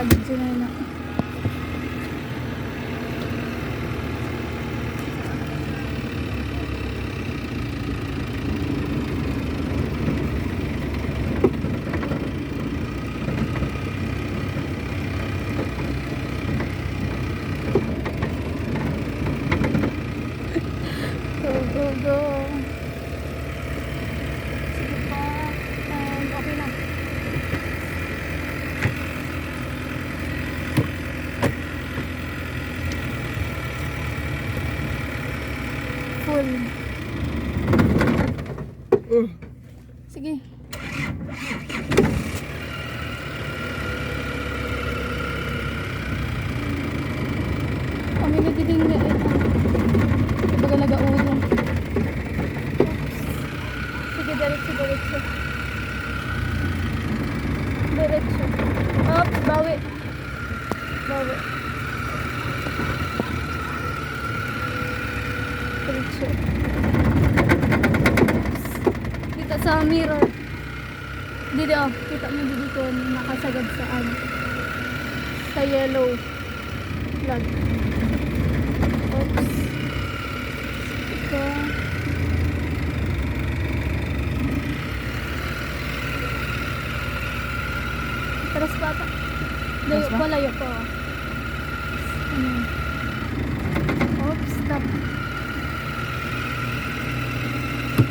nakadyo na na. Go, go, go. Sige pa. And okay na. Full. Sige. Kami na diding na ito. Baga nag-aulo. Sige, diretso, diretso. Diretso. Up, bawi. Bawi. Diretso. Kita sa mirror. Dito, kita mo dito nakasagad sa ano. Sa yellow flag. Oops. Ito. Taras pa ata. Layo pa, layo pa. Oops, stop.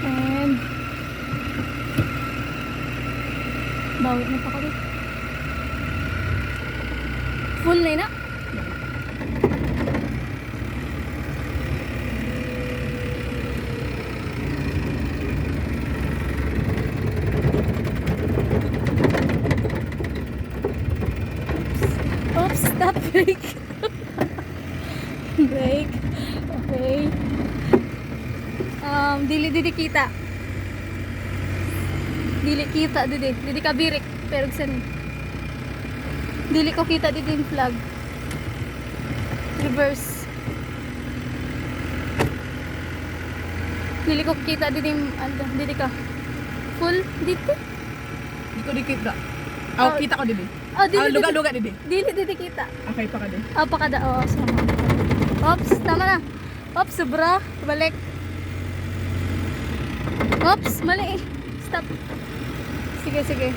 And bawit na pa kami. Full na yun na. Oops, stop, brake. Brake. Okay. Dili kita. Dili kita didi ka birik pero saan dili ko kita didi yung flag. Reverse. Dili ko kita didi didi ka full dito. Di ko dikita. Oh, kita ko didi. Oh, dili luga-luga didi. didi kita. Okay pa ka din. Oh, pakada. Oo, sama. Oops, tama na. Oops, sobra. Balik. Oops, mali eh. Stop. Sige, sige.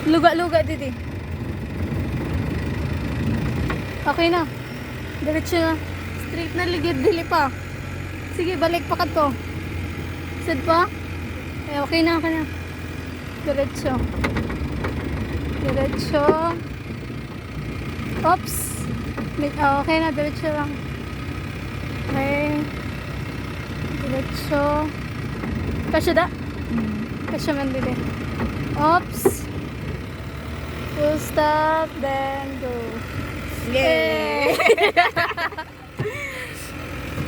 Luga-luga didi. Okay na. Diretso na. Straight na ligid. Dili pa. Sige, balik pa ka to. Sad pa? Eh, okay na, okay na. Diretso. Diretso. Oops. Okay na, diretso lang. Okay. Diretso. Kasya da? Kasya man dili. Oops. Full stop, then go. Yay!